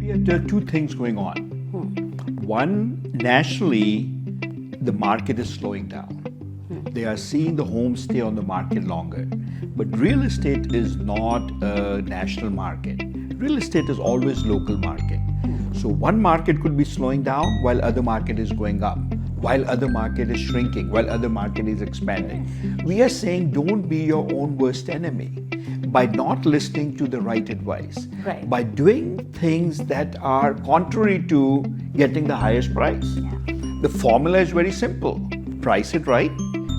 There are two things going on. One, nationally, the market is slowing down. They are seeing the homes stay on the market longer. But real estate is not a national market. Real estate is always local market. So one market could be slowing down while other market is going up, while other market is shrinking, while other market is expanding. We are saying don't be your own worst enemy by not listening to the right advice, Right. by doing things that are contrary to getting the highest price. The formula is very simple. Price it right,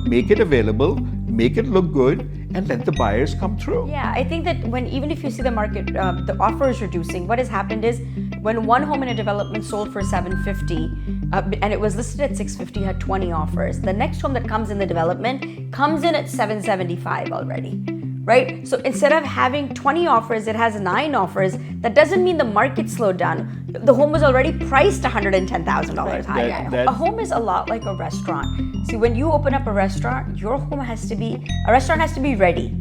make it available, make it look good, and let the buyers come through. Yeah, I think that even if you see the market, the offer is reducing. What has happened is when one home in a development sold for 750 and it was listed at 650, had 20 offers. The next home that comes in the development comes in at 775 already. Right? So instead of having 20 offers, it has 9 offers. That doesn't mean the market slowed down. The home was already priced $110,000 higher. A home is a lot like a restaurant. See, when you open up a restaurant, your home has to be, a restaurant has to be ready.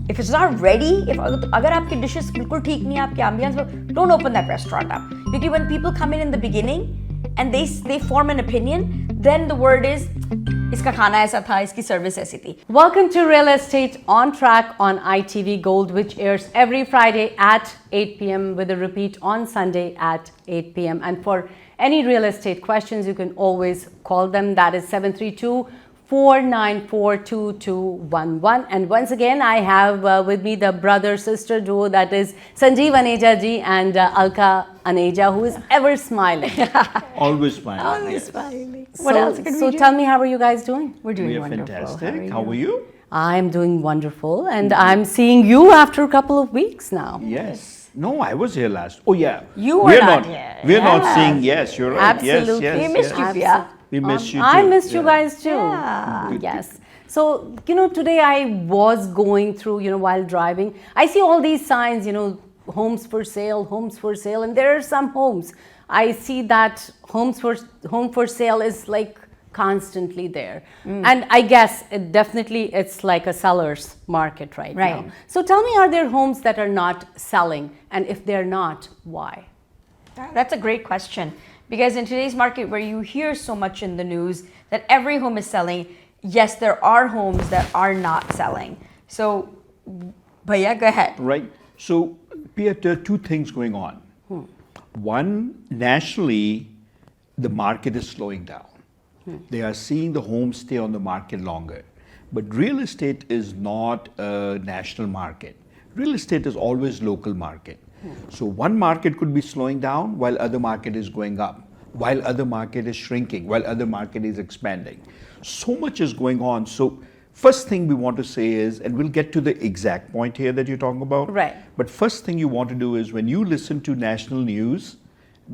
If it's not ready, if agar aapki dishes bilkul theek nahi hai, aapke ambience, don't open that restaurant up. Because when people come in the beginning and they form an opinion, then the word is, iska khana aisa tha, iski service aisi thi. Welcome to Real Estate on Track on ITV Gold, which airs every Friday at 8 p.m. with a repeat on Sunday at 8 p.m. And for any real estate questions, you can always call them. That is 732-494-2211. And once again, I have with me the brother-sister duo, that is Sanjeev Aneja ji and Alka Aneja, who is ever smiling. Always smiling. Always yes. smiling. What else can we So do? tell me, how are you guys doing? We're doing We are wonderful. fantastic. How are you? I'm doing wonderful, and I'm seeing you after a couple of weeks now. Yes. No, I was here last. Oh yeah. You were We're not here. We're not Yes. seeing. Yes, you're right. Absolutely. Yes, yes, We missed yes. you, Pia. We missed you too. I missed you Yeah. guys too. Yeah. Yes. So, today I was going through, while driving, I see all these signs, homes for sale, and there are some homes. I see that home for sale is like constantly there. And I guess it's like a seller's market right now. Right. So tell me, are there homes that are not selling? And if they're not, why? That's a great question. Because in today's market where you hear so much in the news that every home is selling, yes, there are homes that are not selling. So, Bhaiya, go ahead. Right. So, Pia, there are two things going on. One, nationally, the market is slowing down. They are seeing the homes stay on the market longer. But real estate is not a national market. Real estate is always local market. So one market could be slowing down while other market is going up, while other market is shrinking, while other market is expanding. So much is going on. So first thing we want to say is, and we'll get to the exact point here that you're talking about. Right. But first thing you want to do is when you listen to national news,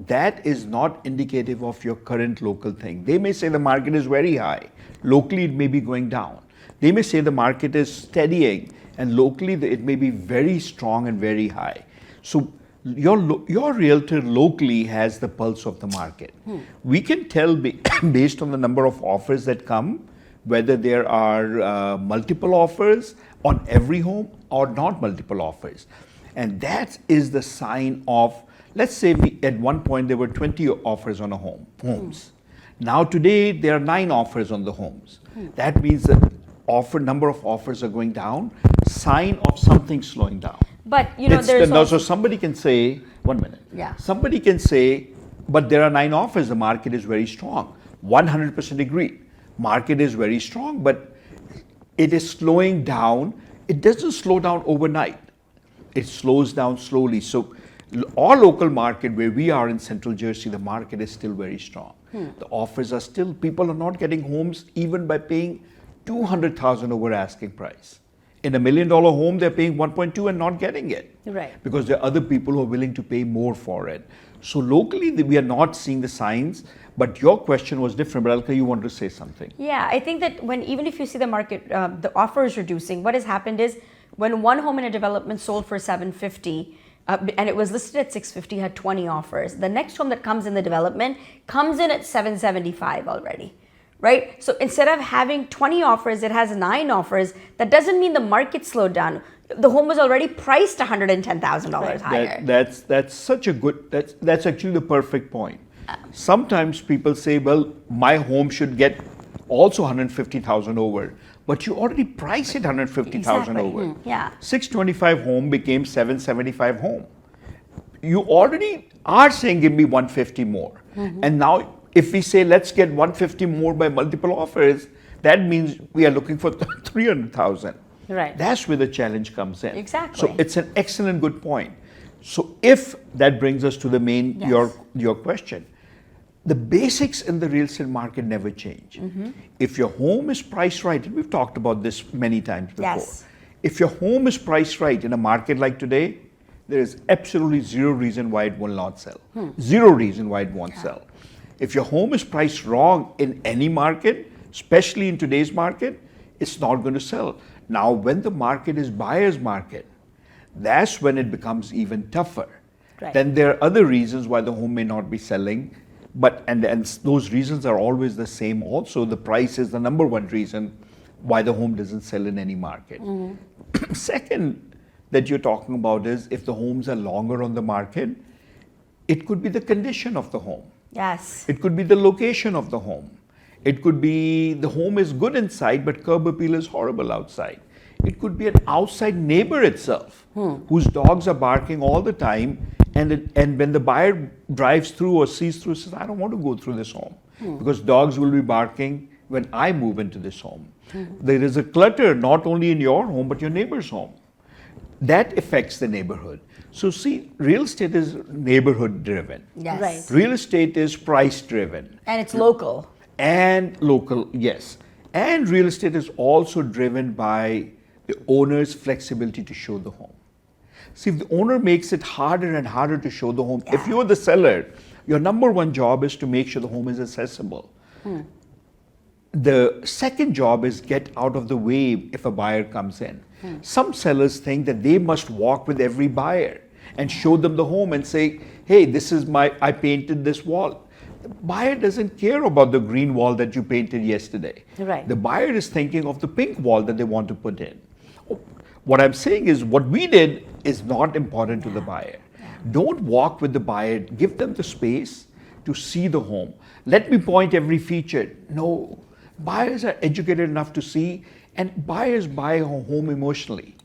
that is not indicative of your current local thing. They may say the market is very high. Locally, it may be going down. They may say the market is steadying, and locally, it may be very strong and very high. So your realtor locally has the pulse of the market. We can tell based on the number of offers that come, whether there are multiple offers on every home or not multiple offers. And that is the sign of, let's say at one point there were 20 offers on homes. Now today there are 9 offers on the homes. That means that number of offers are going down, sign of something slowing down. But, there's also... So somebody can say, 1 minute. Yeah. Somebody can say, but there are 9 offers, the market is very strong. 100% agree. Market is very strong, but it is slowing down. It doesn't slow down overnight. It slows down slowly. So our local market where we are in Central Jersey, the market is still very strong. The offers are still, people are not getting homes even by paying $200,000 over asking price. In $1 million home, they're paying 1.2 and not getting it. Right. Because there are other people who are willing to pay more for it. So locally, we are not seeing the signs. But your question was different. But Alka, you wanted to say something. Yeah, I think that even if you see the market, the offer is reducing. What has happened is when one home in a development sold for 750 and it was listed at 650, had 20 offers. The next home that comes in the development comes in at 775 already. right? So instead of having 20 offers, it has 9 offers. That doesn't mean the market slowed down. The home was already priced $110,000 higher. That's such a good, that's actually the perfect point. Sometimes people say, well, my home should get also 150,000 over, but you already priced it 150,000 Exactly. over. Yeah. 625 home became 775 home. You already are saying give me 150 more. And now if we say let's get 150 more by multiple offers, that means we are looking for 300,000. Right. That's where the challenge comes in. Exactly. So it's an excellent good point. So if that brings us to the main Yes. your question, the basics in the real estate market never change. If your home is priced right, and we've talked about this many times before. Yes. If your home is priced right in a market like today, there is absolutely zero reason why it will not sell. Zero reason why it won't sell. If your home is priced wrong in any market, especially in today's market, it's not going to sell. Now, when the market is buyer's market, that's when it becomes even tougher. Right. Then there are other reasons why the home may not be selling, but and those reasons are always the same also. The price is the number one reason why the home doesn't sell in any market. Second that you're talking about is if the homes are longer on the market, it could be the condition of the home. Yes. It could be the location of the home. It could be the home is good inside, but curb appeal is horrible outside. It could be an outside neighbor itself, whose dogs are barking all the time, and when the buyer drives through or sees through, says, I don't want to go through this home because dogs will be barking when I move into this home. There is a clutter not only in your home, but your neighbor's home. That affects the neighborhood. So see, real estate is neighborhood driven. Yes. Right. Real estate is price driven. And it's local. And local, yes. And real estate is also driven by the owner's flexibility to show the home. See, if the owner makes it harder and harder to show the home, if you're the seller, your number one job is to make sure the home is accessible. The second job is get out of the way if a buyer comes in. Some sellers think that they must walk with every buyer and show them the home and say, hey, this is I painted this wall. The buyer doesn't care about the green wall that you painted yesterday. Right. The buyer is thinking of the pink wall that they want to put in. What I'm saying is what we did is not important to the buyer. Don't walk with the buyer. Give them the space to see the home. Let me point every feature. No, buyers are educated enough to see, and buyers buy a home emotionally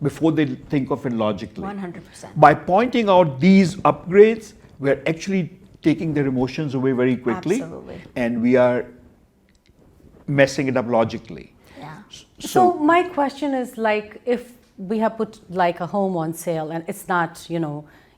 before they think of it logically. 100%. By pointing out these upgrades, we're actually taking their emotions away very quickly. Absolutely. And we are messing it up logically. Yeah. So my question is, like, if we have put like a home on sale and it's not,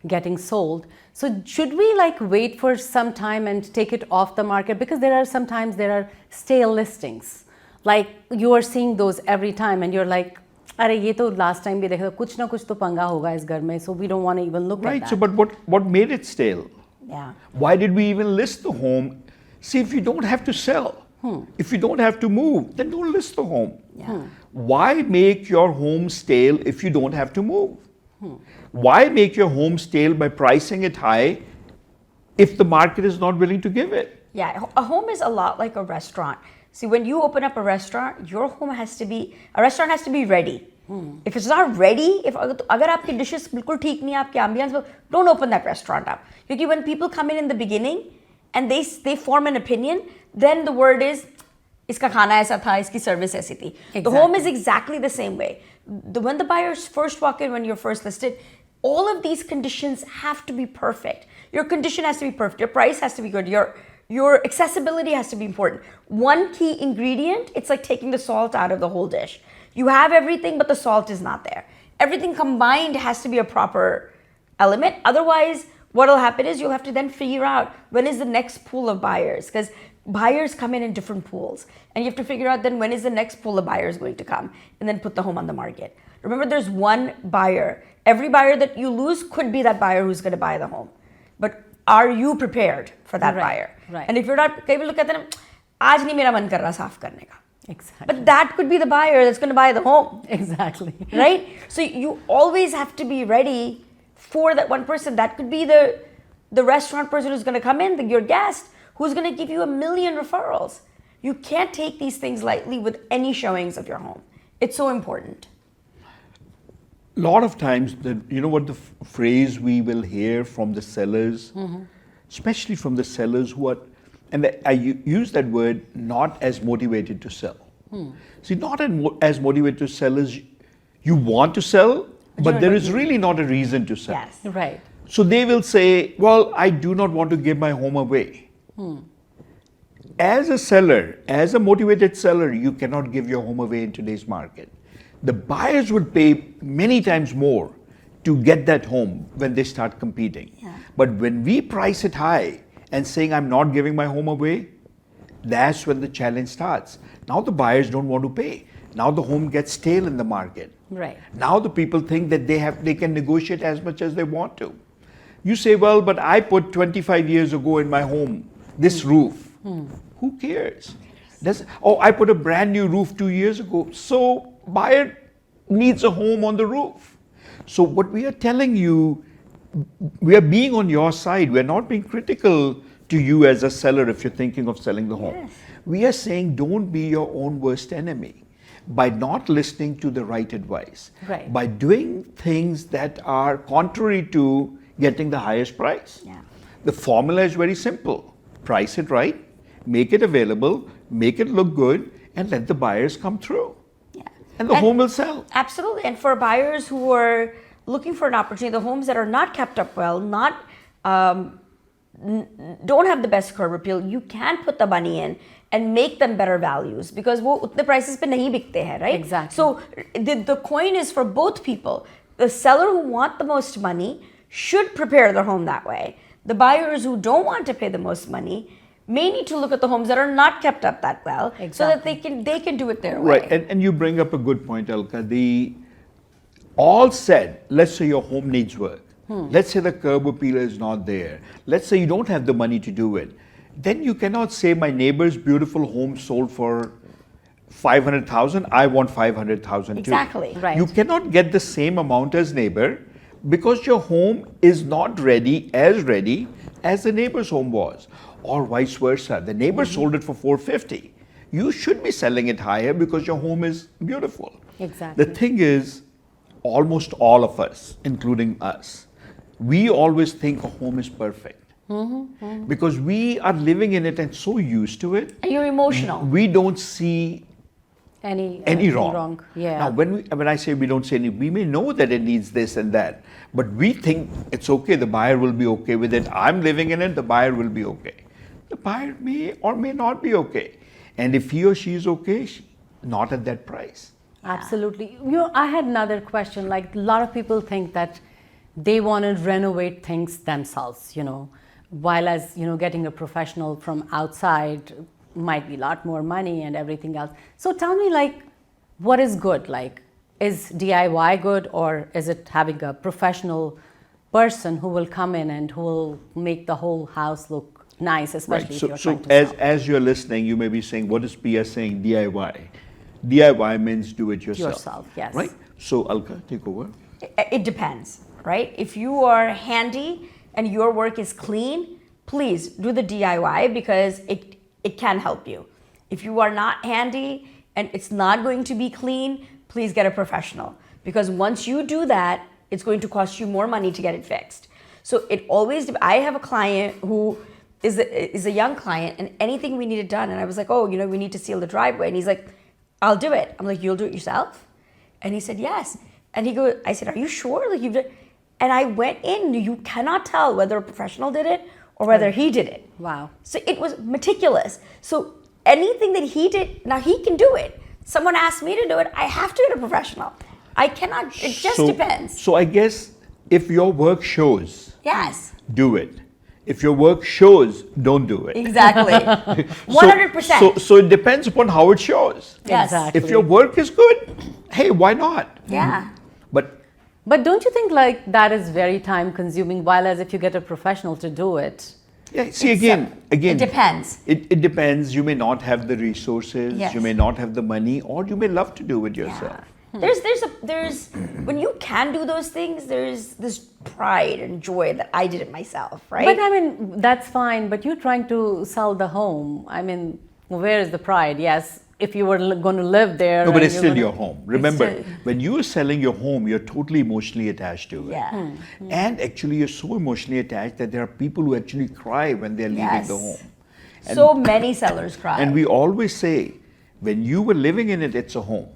getting sold, so should we like wait for some time and take it off the market? Because sometimes there are stale listings. Like you are seeing those every time and you're like, अरे ये तो last time भी देखा, कुछ ना कुछ तो पंगा होगा इस घर में, so we don't want to even look at Right, that. so but what made it stale? Yeah. Why did we even list the home? See, if you don't have to sell, if you don't have to move, then don't list the home. Why make your home stale if you don't have to move? Why make your home stale by pricing it high if the market is not willing to give it? Yeah, a home is a lot like a restaurant. See, when you open up a restaurant, a restaurant has to be ready. If it's not ready, if agar aapki dishes bilkul theek nahi hai, aapke ambience, don't open that restaurant up. Because when people come in the beginning and they form an opinion, then the word is, iska khana aisa tha, iski service aisi thi. The home is exactly the same way. When the buyers first walk in, when you're first listed, all of these conditions have to be perfect. Your condition has to be perfect. Your price has to be good. Your accessibility has to be important. One key ingredient, it's like taking the salt out of the whole dish. You have everything, but the salt is not there. Everything combined has to be a proper element. Otherwise, what will happen is you'll have to then figure out when is the next pool of buyers, because buyers come in different pools. And you have to figure out then when is the next pool of buyers going to come and then put the home on the market. Remember, there's one buyer. Every buyer that you lose could be that buyer who's going to buy the home. But are you prepared for that buyer? Right. And if you're not, कई लोग कहते हैं ना, आज नहीं मेरा मन कर रहा साफ करने का. Exactly. But that could be the buyer that's going to buy the home. Exactly. Right? So you always have to be ready for that one person. That could be the restaurant person who's going to come in, your guest, who's going to give you 1 million referrals. You can't take these things lightly with any showings of your home. It's so important. A lot of times, you know what the phrase we will hear from the sellers, especially from the sellers who are, and I use that word, not as motivated to sell. See, not as motivated to sell as you want to sell, but there is really not a reason to sell. Yes. Right. So they will say, well, I do not want to give my home away. As a seller, as a motivated seller, you cannot give your home away in today's market. The buyers would pay many times more to get that home when they start competing. Yeah. But when we price it high and saying I'm not giving my home away, that's when the challenge starts. Now the buyers don't want to pay. Now the home gets stale in the market. Right. Now the people think that they can negotiate as much as they want to. You say, well, but I put 25 years ago in my home this roof. Who cares? I put a brand new roof 2 years ago. So buyer needs a home on the roof. So what we are telling you, we are being on your side. We're not being critical to you as a seller if you're thinking of selling the home. Yes. We are saying don't be your own worst enemy by not listening to the right advice, Right. by doing things that are contrary to getting the highest price. Yeah. The formula is very simple. Price it right, make it available, make it look good, and let the buyers come through. Yeah. And the home will sell. Absolutely. And for buyers who are looking for an opportunity, the homes that are not kept up well, not don't have the best curb appeal, you can put the money in and make them better values because the prices pe nahi bikte hai, right? Exactly. So the coin is for both people. The seller who want the most money should prepare their home that way. The buyers who don't want to pay the most money may need to look at the homes that are not kept up that well so that they can do it their way. Right, and you bring up a good point, Alka. All said, let's say your home needs work. Let's say the curb appeal is not there. Let's say you don't have the money to do it. Then you cannot say my neighbor's beautiful home sold for 500,000. I want 500,000 too. Exactly. Right. You cannot get the same amount as neighbor because your home is not ready as the neighbor's home was, or vice versa. The neighbor sold it for 450. You should be selling it higher because your home is beautiful. Exactly. The thing is, almost all of us, including us, we always think a home is perfect. Because we are living in it and so used to it, And you're emotional. we don't see any wrong. Yeah. Now, when I say we don't see any, we may know that it needs this and that, but we think it's okay. The buyer will be okay with it. I'm living in it. The buyer will be okay. The buyer may or may not be okay, and if he or she is okay, not at that price. Absolutely. I had another question. Like a lot of people think that they want to renovate things themselves, while as getting a professional from outside might be a lot more money and everything else. So tell me, like, what is good? Like, is DIY good, or is it having a professional person who will come in and who will make the whole house look nice, especially if you're trying to sell? As you're listening, you may be saying, what is Pia saying? DIY. DIY means do it yourself. Yourself, yes. Right? So, Alka, take over. It depends, right? If you are handy and your work is clean, please do the DIY because it can help you. If you are not handy and it's not going to be clean, please get a professional because once you do that, it's going to cost you more money to get it fixed. So I have a client who is a young client and anything we needed done, and I was like, we need to seal the driveway, and he's like, I'll do it. I'm like, you'll do it yourself? And he said, yes. And I said, are you sure? Like you've done? And I went in, you cannot tell whether a professional did it or whether he did it. Wow. So it was meticulous. So anything that he did, now he can do it. Someone asked me to do it, I have to get a professional. I cannot, it just depends. So I guess if your work shows, Yes, do it. If your work shows, don't do it. exactly. 100%. So it depends upon how it shows. Yes. Exactly. If your work is good, hey, why not? Yeah. But don't you think like that is very time consuming, while as if you get a professional to do it? Yeah, see again, It depends. It depends. You may not have the resources, Yes. you may not have the money, or you may love to do it yourself. There's when you can do those things, there's this pride and joy that I did it myself, right? But I mean, that's fine. But you're trying to sell the home. I mean, where is the pride? Yes, if you were going to live there. No, but and it's you're still gonna- your home. Remember, still- when you are selling your home, you're totally emotionally attached to it. Yeah. And actually, you're so emotionally attached that there are people who actually cry when they're leaving the Yes. home. So many sellers cry. And we always say, when you were living in it, it's a home.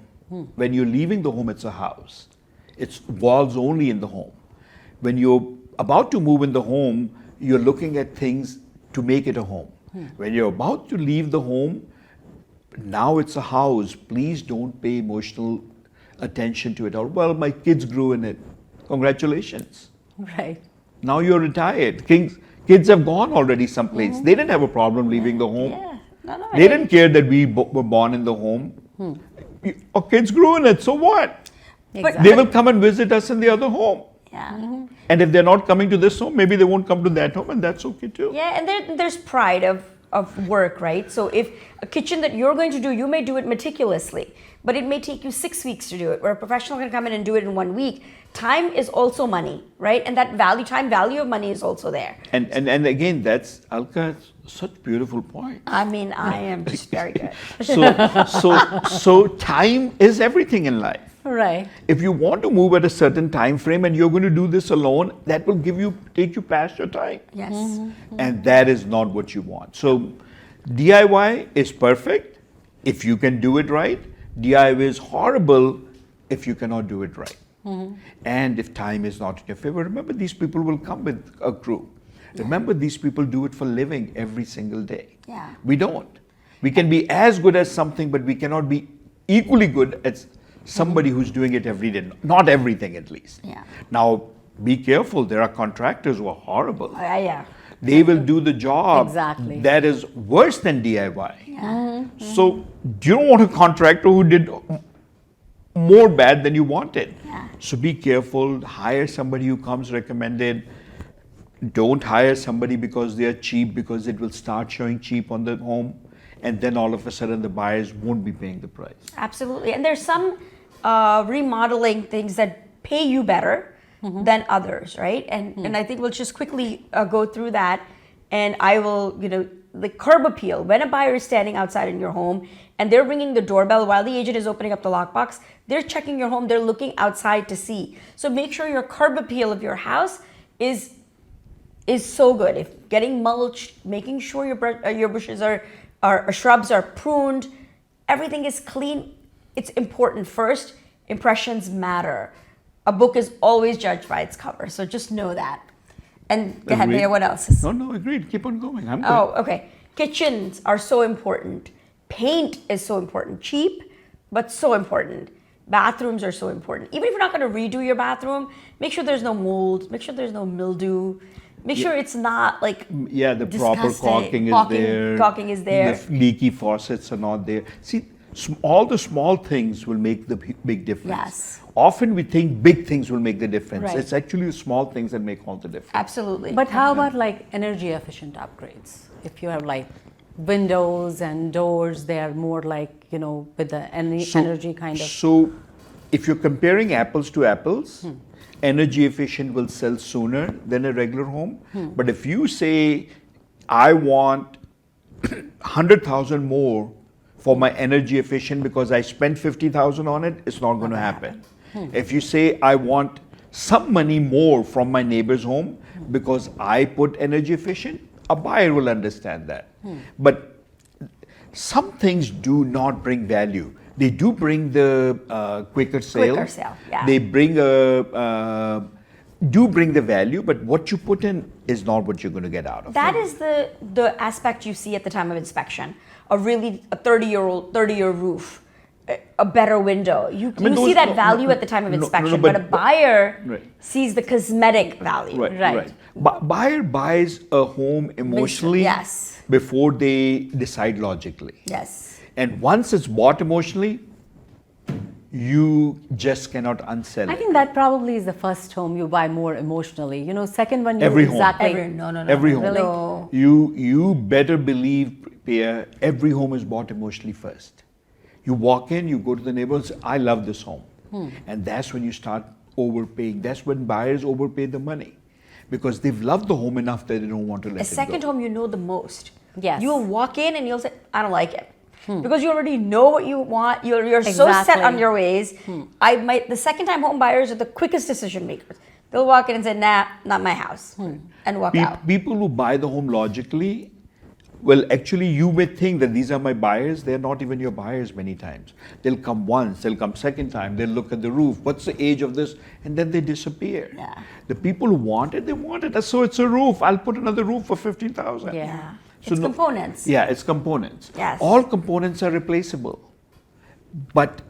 When you're leaving the home, it's a house. It's walls only in the home. When you're about to move in the home, you're looking at things to make it a home. When you're about to leave the home, now it's a house. Please don't pay emotional attention to it. Or, well, my kids grew in it. Congratulations. Right. Now you're retired. Kids have gone already someplace. They didn't have a problem leaving the home. yeah. No, They didn't care that we were born in the home. Our kids grew in it, so what? But- They will come and visit us in the other home. Yeah. And if they're not coming to this home, maybe they won't come to that home, and that's okay too. Yeah, and there's pride of work, right? So if a kitchen that you're going to do, you may do it meticulously, but it may take you 6 weeks to do it, where a professional can come in and do it in 1 week. Time is also money, right? And that time value of money is also there. And again, that's Alka, such beautiful point. I mean, I am just very good. So time is everything in life. Right. If you want to move at a certain time frame and you're going to do this alone, that will take you past your time. Yes. And that is not what you want. So DIY is perfect if you can do it right. DIY is horrible if you cannot do it right. And if time is not in your favor, remember these people will come with a crew. Remember these people do it for living every single day. Yeah. We don't. We can be as good as something, but we cannot be equally good as somebody who's doing it every day. Not everything, at least. Yeah. Now, be careful. There are contractors who are horrible. Yeah. They will do the job Exactly. that is worse than DIY. Yeah. So you don't want a contractor who did more bad than you wanted. Yeah. So be careful. Hire somebody who comes recommended. Don't hire somebody because they are cheap, because it will start showing cheap on the home, and then all of a sudden the buyers won't be paying the price. Absolutely. And there's some remodeling things that pay you better than others, right? And I think we'll just quickly go through that. And I will, the curb appeal. When a buyer is standing outside in your home and they're ringing the doorbell while the agent is opening up the lockbox, they're checking your home, they're looking outside to see. So make sure your curb appeal of your house is so good. If getting mulched, making sure your bushes are shrubs are pruned, everything is clean. It's important. First, impressions matter. A book is always judged by its cover, so just know that. And go ahead, Agreed. Maya, what else? No, agreed. Keep on going. I'm good. Oh, okay. Kitchens are so important. Paint is so important. Cheap, but so important. Bathrooms are so important. Even if you're not going to redo your bathroom, make sure there's no mold. Make sure there's no mildew. Make sure it's not like Yeah, the proper disgusting. caulking is there. Caulking is there. The leaky faucets are not there. See, all the small things will make the big difference. Yes. Often we think big things will make the difference. Right. It's actually the small things that make all the difference. Absolutely. But how about like energy efficient upgrades? If you have like windows and doors, they are more like, with the energy kind of. So, if you're comparing apples to apples, energy efficient will sell sooner than a regular home. But if you say, I want 100,000 more for my energy efficient because I spent 50,000 on it, it's not going to happen. If you say, I want some money more from my neighbor's home because I put energy efficient, a buyer will understand that. But some things do not bring value. They do bring the quicker sale. Quicker sale, yeah. They bring do bring the value, but what you put in is not what you're going to get out of that it. is the aspect you see at the time of inspection. A 30-year roof, a better window. You mean, see those- that no, value no, at the time of no, no, inspection, but- but a buyer Right. sees the cosmetic value. Right. Buyer buys a home emotionally Yes. before they decide logically. Yes. And once it's bought emotionally, you just cannot unsell I it. think that probably is the first home you buy more emotionally. Second one you Every home. exactly. No. Every home. Really? No. You better believe, Pia, every home is bought emotionally first. You walk in, you go to the neighbors, I love this home. And that's when you start overpaying. That's when buyers overpay the money. Because they've loved the home enough that they don't want to let A it second go. home you know the most. Yes. You'll walk in and you'll say, I don't like it. Because you already know what you want. You're so set Exactly. on your ways. The second time home buyers are the quickest decision makers. They'll walk in and say, nah, not my house. And walk out. People who buy the home logically, well, actually, you may think that these are my buyers. They're not even your buyers many times. They'll come once, they'll come second time, they'll look at the roof. What's the age of this? And then they disappear. Yeah. The people who want it, they want it. So it's a roof. I'll put another roof for 15,000. Yeah. It's components. Yeah, it's components. Yes. All components are replaceable. But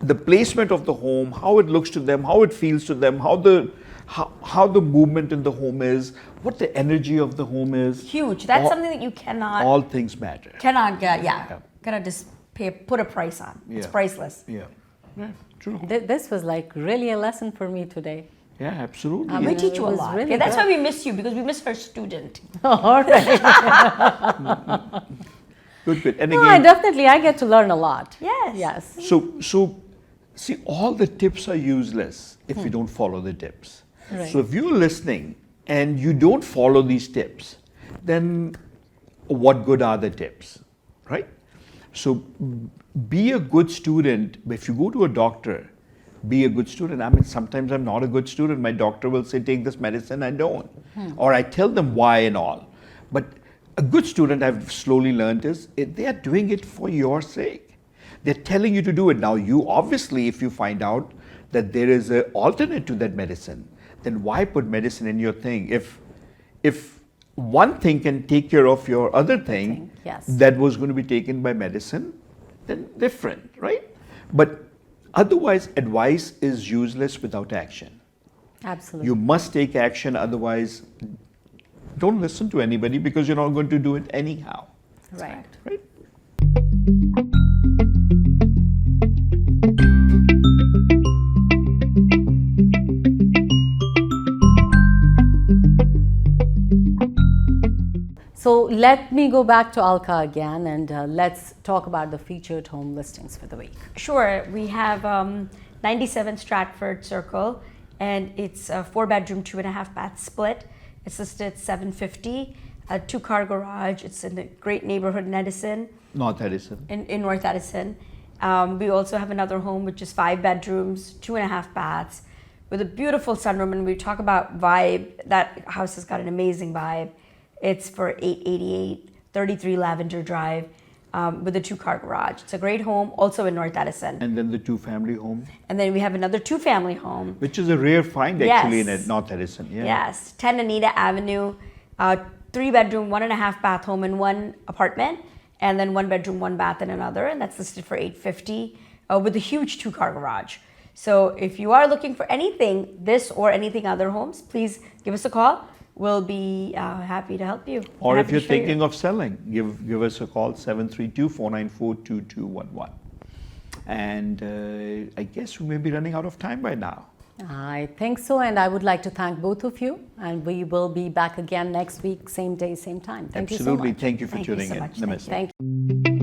the placement of the home, how it looks to them, how it feels to them, how the movement in the home is, what the energy of the home is. Huge. That's all, something that you cannot all things matter. Gotta just put a price on. It's Yeah. priceless. Yeah. Yeah, true. This was like really a lesson for me today. Yeah, absolutely. We Yeah, teach you it a was lot. really Okay, that's good. why we miss you, because we miss our student. All right. Good. And No, again, I get to learn a lot. Yes. Yes. so see, all the tips are useless if you don't follow the tips. Right. So if you're listening and you don't follow these tips, then what good are the tips, right? So be a good student. If you go to a doctor, be a good student. I mean, sometimes I'm not a good student. My doctor will say, take this medicine, I don't. Or I tell them why and all. But a good student, I've slowly learned, is they are doing it for your sake. They're telling you to do it. Now, you obviously, if you find out that there is an alternate to that medicine, then why put medicine in your thing? If one thing can take care of your other thing yes. that was going to be taken by medicine, then different, right? But otherwise, advice is useless without action. Absolutely. You must take action, otherwise, don't listen to anybody because you're not going to do it anyhow, right. right? So let me go back to Alka again and let's talk about the featured home listings for the week. Sure. We have 97 Stratford Circle, and it's a 4-bedroom, 2.5 bath split. It's listed at $750. A 2-car garage. It's in a great neighborhood in Edison. North Edison. In North Edison. We also have another home which is 5 bedrooms, 2.5 baths, with a beautiful sunroom. And we talk about vibe. That house has got an amazing vibe. It's for $888, 33 Lavender Drive, with a 2-car garage. It's a great home, also in North Edison. And then the 2-family home, And then we have another 2-family home. which is a rare find actually Yes. in North Edison. Yeah. Yes, 10 Anita Avenue, 3-bedroom, 1.5 bath home in one apartment, and then 1-bedroom, 1 bath in another, and that's listed for $850 with a huge 2-car garage. So if you are looking for anything, this or anything other homes, please give us a call. We'll be happy to help you. Or if Happy you're to show you. thinking of selling, give us a call, 732-494-2211. And I guess we may be running out of time by now. I think so, and I would like to thank both of you, and we will be back again next week, same day, same time. Thank you so Absolutely. much. Thank you for Thank you tuning so in. much. Namaste. Thank you.